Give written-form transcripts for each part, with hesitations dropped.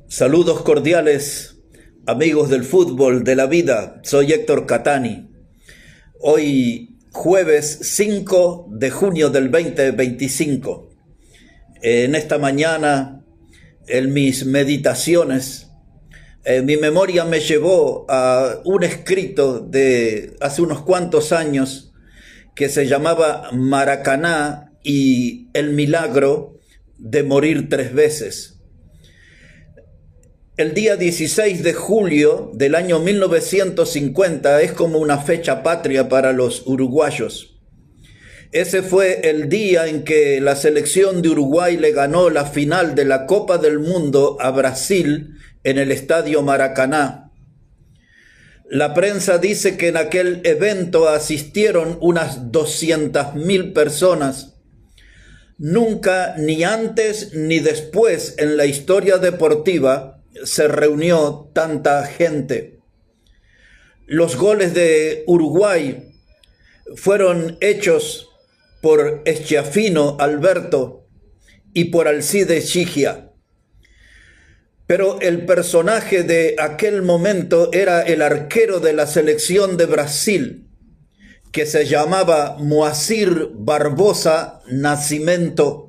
Saludos cordiales, amigos del fútbol, de la vida. Soy Héctor Catani. Hoy jueves 5 de junio del 2025. En esta mañana, en mis meditaciones, mi memoria me llevó a un escrito de hace unos cuantos años que se llamaba Maracaná y el milagro de morir 3 veces. El día 16 de julio del año 1950 es como una fecha patria para los uruguayos. Ese fue el día en que la selección de Uruguay le ganó la final de la Copa del Mundo a Brasil en el Estadio Maracaná. La prensa dice que en aquel evento asistieron unas 200.000 personas. Nunca, ni antes ni después en la historia deportiva, se reunió tanta gente. Los goles de Uruguay fueron hechos por Schiaffino Alberto y por Alcides Sigia. Pero el personaje de aquel momento era el arquero de la selección de Brasil, que se llamaba Moacir Barbosa Nascimento.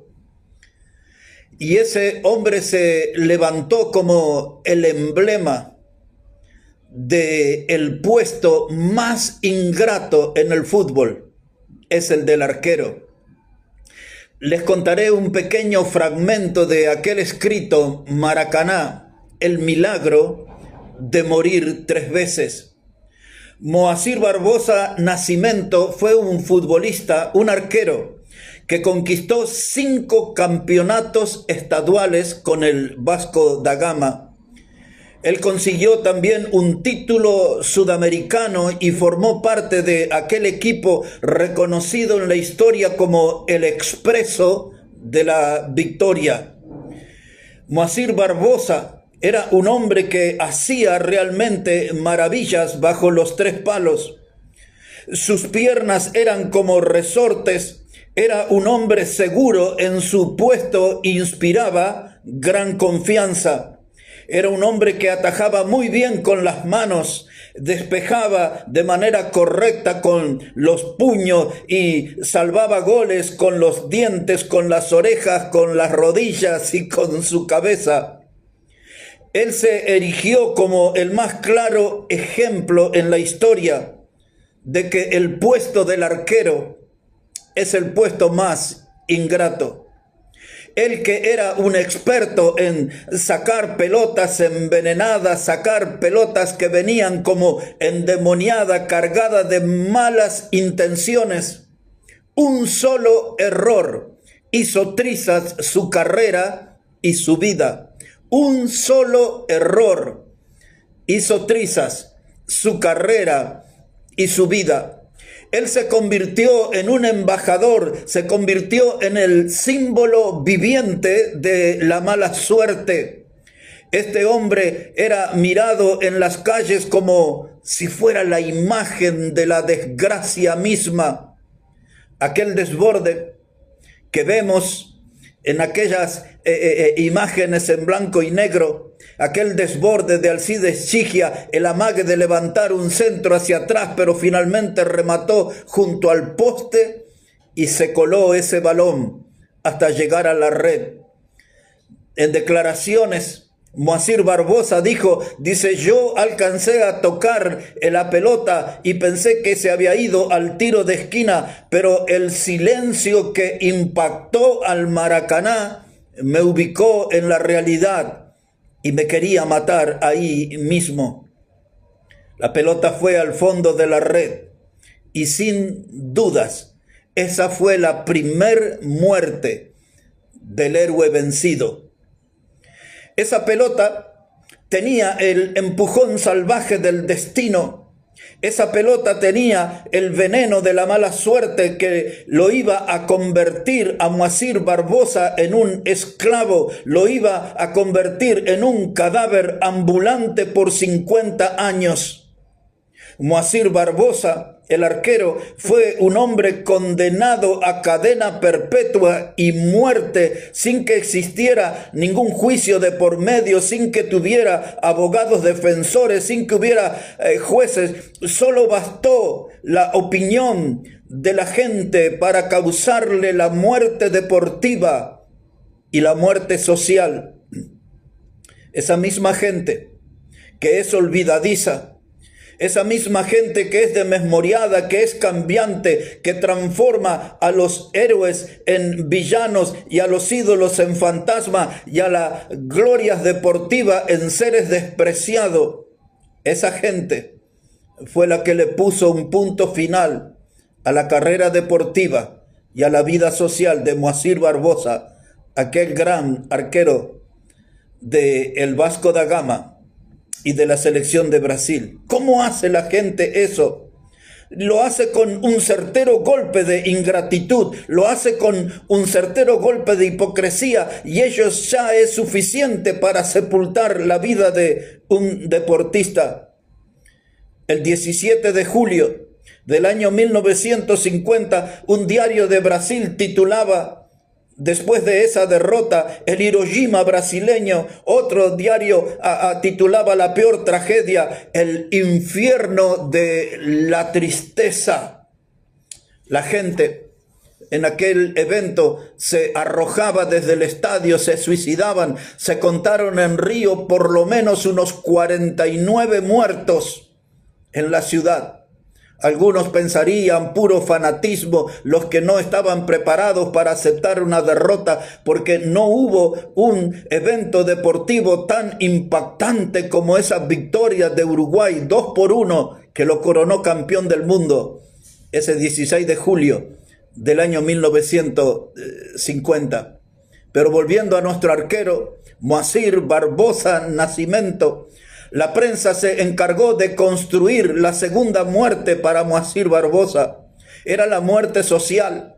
Y ese hombre se levantó como el emblema del puesto más ingrato en el fútbol, es el del arquero. Les contaré un pequeño fragmento de aquel escrito Maracaná, el milagro de morir 3 veces. Moacir Barbosa Nascimento fue un futbolista, un arquero, que conquistó 5 campeonatos estaduales con el Vasco da Gama. Él consiguió también un título sudamericano y formó parte de aquel equipo reconocido en la historia como el Expreso de la Victoria. Moacir Barbosa era un hombre que hacía realmente maravillas bajo los 3 palos. Sus piernas eran como resortes. Era un hombre seguro en su puesto, inspiraba gran confianza. Era un hombre que atajaba muy bien con las manos, despejaba de manera correcta con los puños y salvaba goles con los dientes, con las orejas, con las rodillas y con su cabeza. Él se erigió como el más claro ejemplo en la historia de que el puesto del arquero es el puesto más ingrato. Él, que era un experto en sacar pelotas envenenadas, sacar pelotas que venían como endemoniadas, cargadas de malas intenciones. Un solo error hizo trizas su carrera y su vida. Un solo error hizo trizas su carrera y su vida. Él se convirtió en un embajador, se convirtió en el símbolo viviente de la mala suerte. Este hombre era mirado en las calles como si fuera la imagen de la desgracia misma. Aquel desborde que vemos en aquellas imágenes en blanco y negro, aquel desborde de Alcides Sigia, el amague de levantar un centro hacia atrás, pero finalmente remató junto al poste y se coló ese balón hasta llegar a la red. En declaraciones, Moacir Barbosa dice, yo alcancé a tocar la pelota y pensé que se había ido al tiro de esquina, pero el silencio que impactó al Maracaná me ubicó en la realidad y me quería matar ahí mismo. La pelota fue al fondo de la red y sin dudas esa fue la primer muerte del héroe vencido. Esa pelota tenía el empujón salvaje del destino. Esa pelota tenía el veneno de la mala suerte que lo iba a convertir a Moacir Barbosa en un esclavo, lo iba a convertir en un cadáver ambulante por 50 años. Moacir Barbosa el arquero, fue un hombre condenado a cadena perpetua y muerte sin que existiera ningún juicio de por medio, sin que tuviera abogados defensores, sin que hubiera jueces. Solo bastó la opinión de la gente para causarle la muerte deportiva y la muerte social. Esa misma gente que es olvidadiza, esa misma gente que es desmemoriada, que es cambiante, que transforma a los héroes en villanos y a los ídolos en fantasma y a las glorias deportivas en seres despreciados. Esa gente fue la que le puso un punto final a la carrera deportiva y a la vida social de Moacir Barbosa, aquel gran arquero del Vasco da Gama y de la selección de Brasil. ¿Cómo hace la gente eso? Lo hace con un certero golpe de ingratitud, lo hace con un certero golpe de hipocresía, y ello ya es suficiente para sepultar la vida de un deportista. El 17 de julio del año 1950, un diario de Brasil titulaba, después de esa derrota, el Hiroshima brasileño. Otro diario titulaba la peor tragedia, el infierno de la tristeza. La gente en aquel evento se arrojaba desde el estadio, se suicidaban. Se contaron en Río por lo menos unos 49 muertos en la ciudad. Algunos pensarían puro fanatismo, los que no estaban preparados para aceptar una derrota, porque no hubo un evento deportivo tan impactante como esa victoria de Uruguay 2-1 que lo coronó campeón del mundo ese 16 de julio del año 1950. Pero volviendo a nuestro arquero, Moacir Barbosa Nascimento, la prensa se encargó de construir la segunda muerte para Moacir Barbosa. Era la muerte social.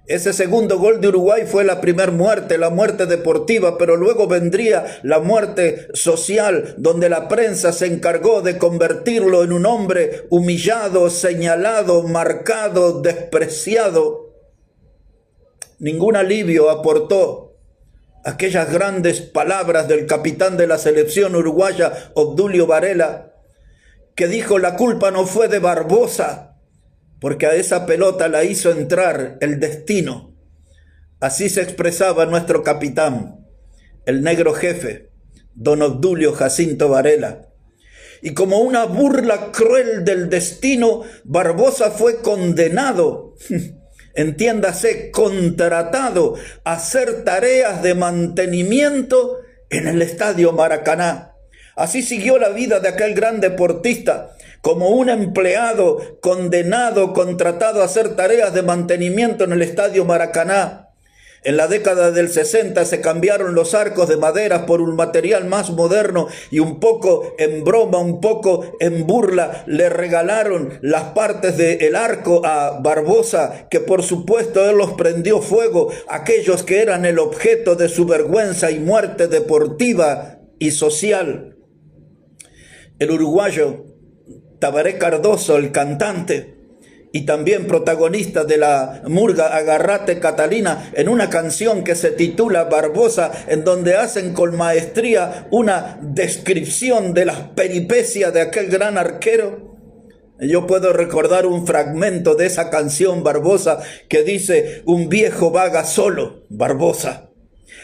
Ese segundo gol de Uruguay fue la primera muerte, la muerte deportiva, pero luego vendría la muerte social, donde la prensa se encargó de convertirlo en un hombre humillado, señalado, marcado, despreciado. Ningún alivio aportó aquellas grandes palabras del capitán de la selección uruguaya, Obdulio Varela, que dijo: la culpa no fue de Barbosa, porque a esa pelota la hizo entrar el destino. Así se expresaba nuestro capitán, el negro jefe, don Obdulio Jacinto Varela. Y como una burla cruel del destino, Barbosa fue condenado, entiéndase, contratado a hacer tareas de mantenimiento en el Estadio Maracaná. Así siguió la vida de aquel gran deportista, como un empleado condenado, contratado a hacer tareas de mantenimiento en el Estadio Maracaná. En la década del 60 se cambiaron los arcos de madera por un material más moderno, y un poco en broma, un poco en burla, le regalaron las partes del arco a Barbosa, que por supuesto él los prendió fuego, aquellos que eran el objeto de su vergüenza y muerte deportiva y social. El uruguayo Tabaré Cardoso, el cantante y también protagonista de la murga Agarrate Catalina, en una canción que se titula Barbosa, en donde hacen con maestría una descripción de las peripecias de aquel gran arquero. Yo puedo recordar un fragmento de esa canción, Barbosa, que dice: un viejo vaga solo, Barbosa.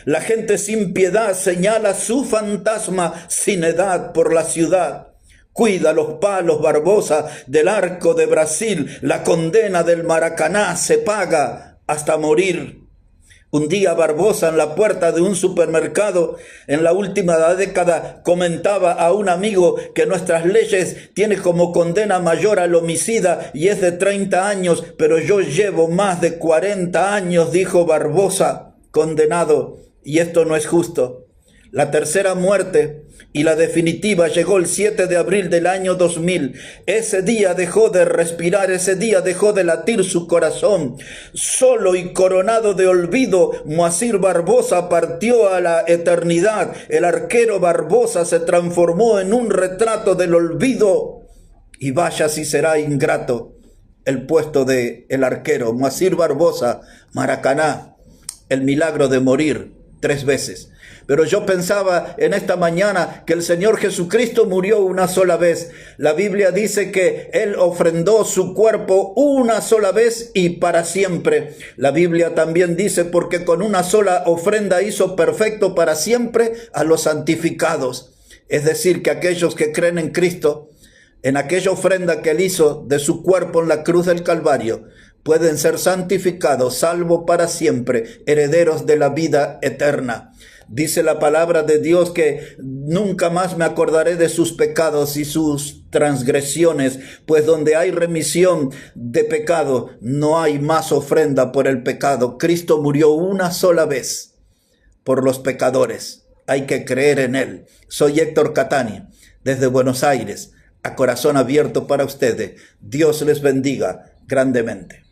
La gente sin piedad señala su fantasma sin edad por la ciudad. Cuida los palos, Barbosa, del arco de Brasil. La condena del Maracaná se paga hasta morir. Un día Barbosa, en la puerta de un supermercado en la última década, comentaba a un amigo que nuestras leyes tienen como condena mayor al homicida y es de 30 años, pero yo llevo más de 40 años, dijo Barbosa, condenado, y esto no es justo. La tercera muerte y la definitiva llegó el 7 de abril del año 2000. Ese día dejó de respirar, ese día dejó de latir su corazón. Solo y coronado de olvido, Moacir Barbosa partió a la eternidad. El arquero Barbosa se transformó en un retrato del olvido. Y vaya si será ingrato el puesto de el arquero. Moacir Barbosa, Maracaná, el milagro de morir 3 veces. Pero yo pensaba en esta mañana que el Señor Jesucristo murió una sola vez. La Biblia dice que Él ofrendó su cuerpo una sola vez y para siempre. La Biblia también dice, porque con una sola ofrenda hizo perfecto para siempre a los santificados. Es decir, que aquellos que creen en Cristo, en aquella ofrenda que Él hizo de su cuerpo en la cruz del Calvario, pueden ser santificados, salvos para siempre, herederos de la vida eterna. Dice la palabra de Dios que nunca más me acordaré de sus pecados y sus transgresiones, pues donde hay remisión de pecado, no hay más ofrenda por el pecado. Cristo murió una sola vez por los pecadores. Hay que creer en Él. Soy Héctor Catani, desde Buenos Aires, a corazón abierto para ustedes. Dios les bendiga grandemente.